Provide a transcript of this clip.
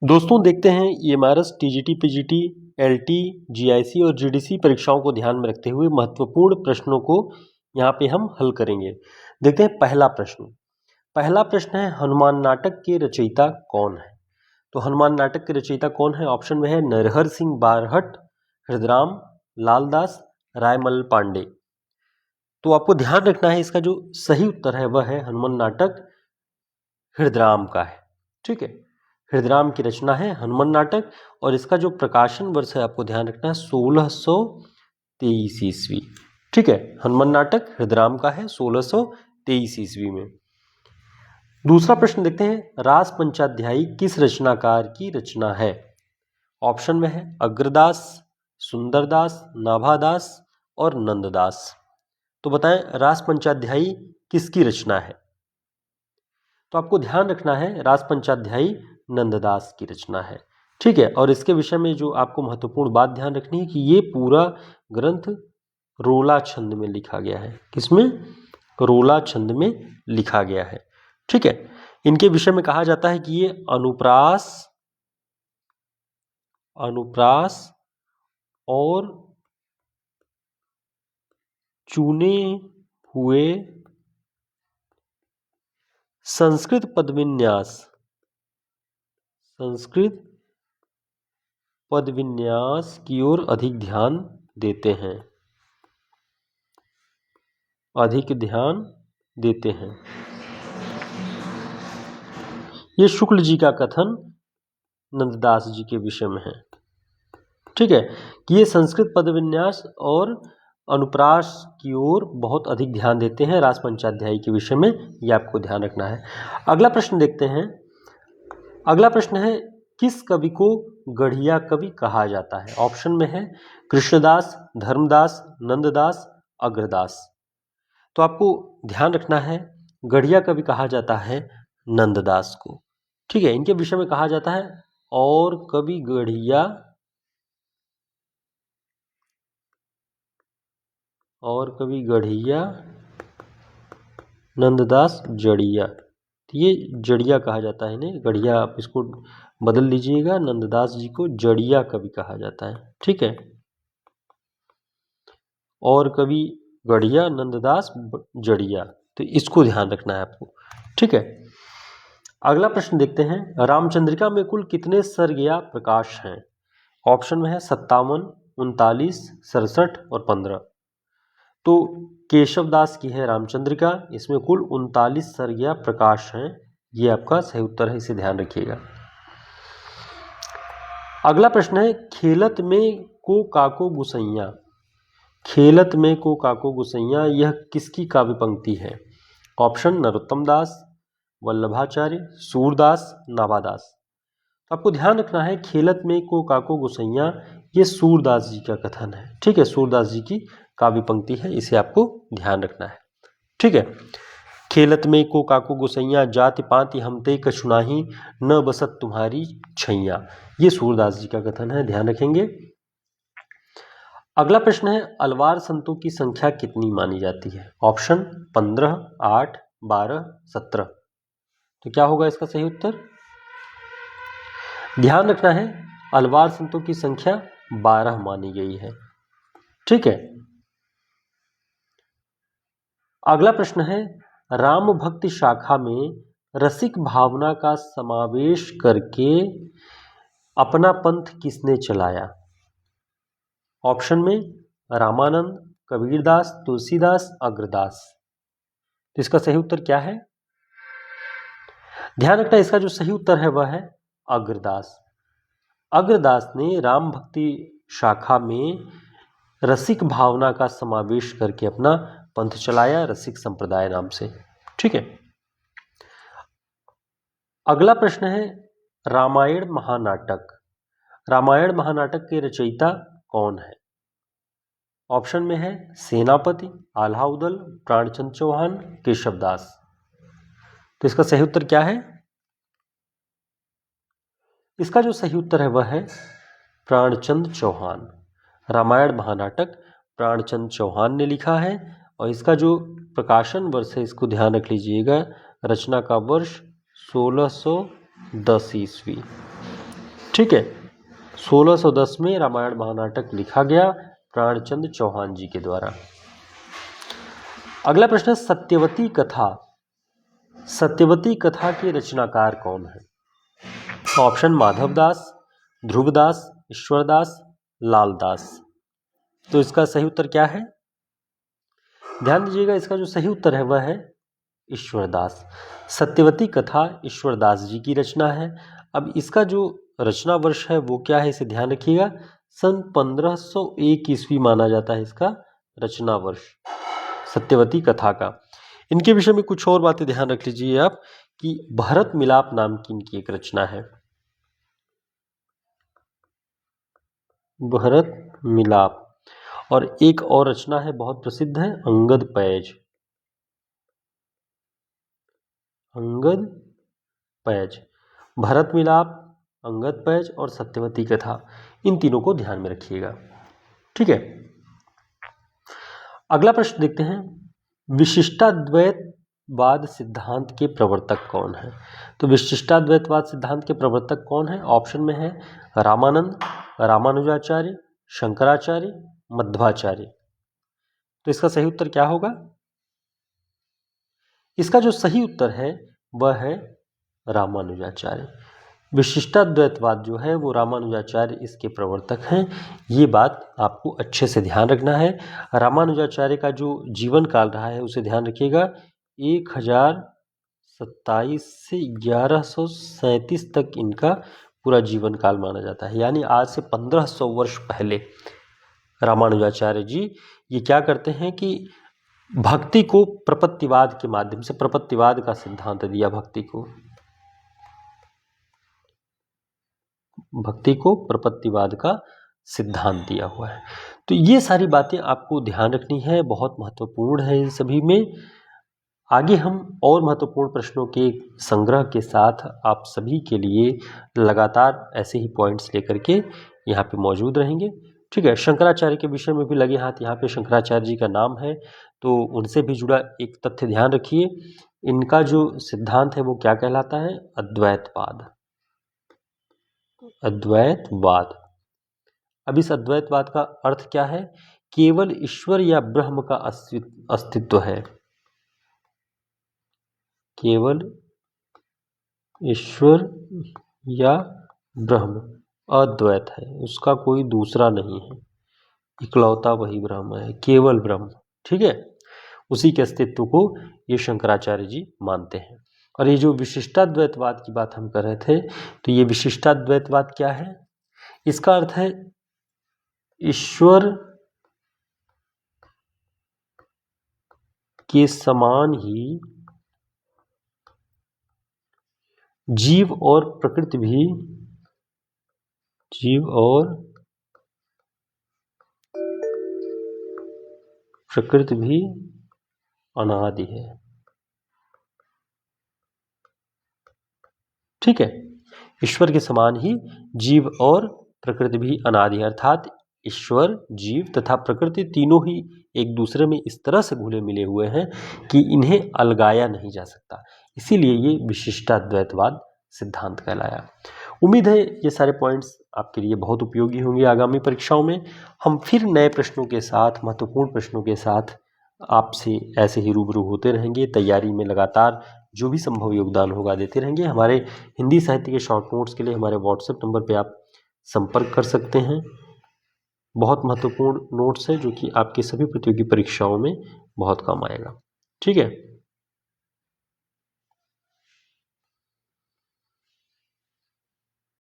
दोस्तों देखते हैं EMRS, TGT, PGT, LT, GIC और जीडीसी परीक्षाओं को ध्यान में रखते हुए महत्वपूर्ण प्रश्नों को यहाँ पे हम हल करेंगे। देखते हैं पहला प्रश्न है हनुमान नाटक के रचयिता कौन है। तो हनुमान नाटक के रचयिता कौन है? ऑप्शन में है नरहर सिंह बारहट, हृदराम, लालदास, रायमल पांडे। तो आपको ध्यान रखना है इसका जो सही उत्तर है वह है हनुमान नाटक हृदराम का है। ठीक है, हृदराम की रचना है हनुमान नाटक और इसका जो प्रकाशन वर्ष है आपको ध्यान रखना है 1623 ईस्वी। ठीक है, हनुमान नाटक हृदराम का है 1623 ईस्वी में। दूसरा प्रश्न देखते हैं रास पंचाध्यायी किस रचनाकार की रचना है। ऑप्शन में है अग्रदास, सुंदरदास, नाभादास और नंददास। तो बताएं रास पंचाध्यायी किसकी रचना है। तो आपको ध्यान रखना है रास पंचाध्यायी नंददास की रचना है। ठीक है, और इसके विषय में जो आपको महत्वपूर्ण बात ध्यान रखनी है कि ये पूरा ग्रंथ रोला छंद में लिखा गया है। किसमें? रोला छंद में लिखा गया है। ठीक है, इनके विषय में कहा जाता है कि ये अनुप्रास और चुने हुए संस्कृत पदविन्यास की ओर अधिक ध्यान देते हैं। ये शुक्ल जी का कथन नंददास जी के विषय में है। ठीक है, कि ये संस्कृत पदविन्यास और अनुप्रास की ओर बहुत अधिक ध्यान देते हैं रास पंचाध्यायी के विषय में, ये आपको ध्यान रखना है। अगला प्रश्न देखते हैं। अगला प्रश्न है किस कवि को गढ़िया कवि कहा जाता है। ऑप्शन में है कृष्णदास, धर्मदास, नंददास, अग्रदास। तो आपको ध्यान रखना है गढ़िया कवि कहा जाता है नंददास को। ठीक है, इनके विषय में कहा जाता है और कवि गढ़िया नंददास जड़िया। तो ये जड़िया कहा जाता है इन्हें, गढ़िया आप इसको बदल लीजिएगा, नंददास जी को जड़िया कवि कहा जाता है। ठीक है, और कवि गढ़िया नंददास जड़िया, तो इसको ध्यान रखना है आपको। ठीक है, अगला प्रश्न देखते हैं रामचंद्रिका में कुल कितने सर्ग या प्रकाश हैं। ऑप्शन में है 57, 39, 67 और 15। तो केशव दास की है रामचंद्रिका, इसमें कुल 39 सर्ग या प्रकाश हैं। ये आपका सही उत्तर है, इसे ध्यान रखिएगा। अगला प्रश्न है खेलत में को काको गुसैया यह किसकी काव्य पंक्ति है। ऑप्शन नरोत्तम दास, वल्लभाचार्य, सूरदास, नाभादास। तो आपको ध्यान रखना है खेलत में को काको गुसैया ये सूरदास जी का कथन है। ठीक है, सूरदास जी की काव्य पंक्ति है, इसे आपको ध्यान रखना है। ठीक है, खेलत में को काको गुसैया जाति पाति हमते कछुनाही न बसत तुम्हारी छैया, ये सूरदास जी का कथन है, ध्यान रखेंगे। अगला प्रश्न है अलवार संतों की संख्या कितनी मानी जाती है। ऑप्शन 15, 8, 12, 17। तो क्या होगा इसका सही उत्तर? ध्यान रखना है अलवार संतों की संख्या 12 मानी गई है। ठीक है, अगला प्रश्न है राम भक्ति शाखा में रसिक भावना का समावेश करके अपना पंथ किसने चलाया। ऑप्शन में रामानंद, कबीरदास, तुलसीदास, अग्रदास। तो इसका सही उत्तर क्या है? ध्यान रखना इसका जो सही उत्तर है वह है अग्रदास। अग्रदास ने राम भक्ति शाखा में रसिक भावना का समावेश करके अपना पंथ चलाया, रसिक संप्रदाय नाम से। ठीक है, अगला प्रश्न है रामायण महानाटक के रचयिता कौन है। ऑप्शन में है सेनापति, आल्हाउदल, प्राणचंद चौहान, केशवदास। तो इसका सही उत्तर क्या है? इसका जो सही उत्तर है वह है प्राणचंद चौहान। रामायण महानाटक प्राणचंद चौहान ने लिखा है और इसका जो प्रकाशन वर्ष है इसको ध्यान रख लीजिएगा, रचना का वर्ष 1610 ईस्वी। ठीक है। 1610 में रामायण महानाटक लिखा गया प्राणचंद चौहान जी के द्वारा। अगला प्रश्न है सत्यवती कथा। सत्यवती कथा के रचनाकार कौन है? ऑप्शन माधवदास, ध्रुवदास, ईश्वरदास, लालदास। तो इसका सही उत्तर क्या है? ध्यान दीजिएगा, इसका जो सही उत्तर है वह है ईश्वरदास। सत्यवती कथा ईश्वरदास जी की रचना है। अब इसका जो रचना वर्ष है वो क्या है, इसे ध्यान रखिएगा, सन 1501 ईस्वी माना जाता है इसका रचना वर्ष सत्यवती कथा का। इनके विषय में कुछ और बातें ध्यान रख लीजिए आप कि भरत मिलाप नाम की इनकी एक रचना है। भरत मिलाप। और एक और रचना है बहुत प्रसिद्ध है, Angad page. Angad page, Bharat Milap, Angad page और सत्यवती कथा, इन तीनों को ध्यान में रखिएगा। ठीक है। अगला प्रश्न देखते हैं, विशिष्टाद्वैतवाद सिद्धांत के प्रवर्तक कौन है? तो विशिष्टाद्वैतवाद सिद्धांत के प्रवर्तक कौन है? ऑप्शन में है रामानंद, रामानुजाचार्य, शंकराचार्य, मध्वाचार्य। तो इसका सही उत्तर क्या होगा? इसका जो सही उत्तर है वह है रामानुजाचार्य। विशिष्टाद्वैतवाद जो है वो रामानुजाचार्य इसके प्रवर्तक हैं। ये बात आपको अच्छे से ध्यान रखना है। रामानुजाचार्य का जो जीवन काल रहा है उसे ध्यान रखिएगा, 1027 से 1137 तक इनका पूरा जीवन काल माना जाता है। यानी आज से 1500 वर्ष पहले रामानुजाचार्य जी ये क्या करते हैं कि भक्ति को प्रपत्तिवाद के माध्यम से, प्रपत्तिवाद का सिद्धांत दिया, भक्ति को प्रपत्तिवाद का सिद्धांत दिया हुआ है। तो ये सारी बातें आपको ध्यान रखनी है, बहुत महत्वपूर्ण है इन सभी में। आगे हम और महत्वपूर्ण प्रश्नों के संग्रह के साथ आप सभी के लिए लगातार ऐसे ही पॉइंट्स लेकर के यहाँ पे मौजूद रहेंगे। ठीक है। शंकराचार्य के विषय में भी लगे हाथ यहाँ पे शंकराचार्य जी का नाम है, तो उनसे भी जुड़ा एक तथ्य ध्यान रखिए। इनका जो सिद्धांत है वो क्या कहलाता है? अद्वैतवाद। अद्वैतवाद। अब इस अद्वैतवाद का अर्थ क्या है? केवल ईश्वर या ब्रह्म का अस्तित्व है। केवल ईश्वर या ब्रह्म अद्वैत है, उसका कोई दूसरा नहीं है, इकलौता वही ब्रह्म है, केवल ब्रह्म। ठीक है। उसी के अस्तित्व को ये शंकराचार्य जी मानते हैं। और ये जो विशिष्टाद्वैतवाद की बात हम कर रहे थे, तो ये विशिष्टाद्वैतवाद क्या है? इसका अर्थ है ईश्वर के समान ही जीव और प्रकृति भी अनादि है। ठीक है। ईश्वर के समान ही जीव और प्रकृति भी अनादि है, अर्थात ईश्वर, जीव तथा प्रकृति तीनों ही एक दूसरे में इस तरह से घुले मिले हुए हैं कि इन्हें अलगाया नहीं जा सकता। इसीलिए ये विशिष्टाद्वैतवाद सिद्धांत कहलाया। उम्मीद है ये सारे पॉइंट्स आपके लिए बहुत उपयोगी होंगे आगामी परीक्षाओं में। हम फिर नए प्रश्नों के साथ, महत्वपूर्ण प्रश्नों के साथ आपसे ऐसे ही रूबरू होते रहेंगे। तैयारी में लगातार जो भी संभव योगदान होगा देते रहेंगे। हमारे हिंदी साहित्य के शॉर्ट नोट्स के लिए हमारे व्हाट्सएप नंबर पे आप संपर्क कर सकते हैं। बहुत महत्वपूर्ण नोट्स है जो कि आपके सभी प्रतियोगी परीक्षाओं में बहुत काम आएगा। ठीक है।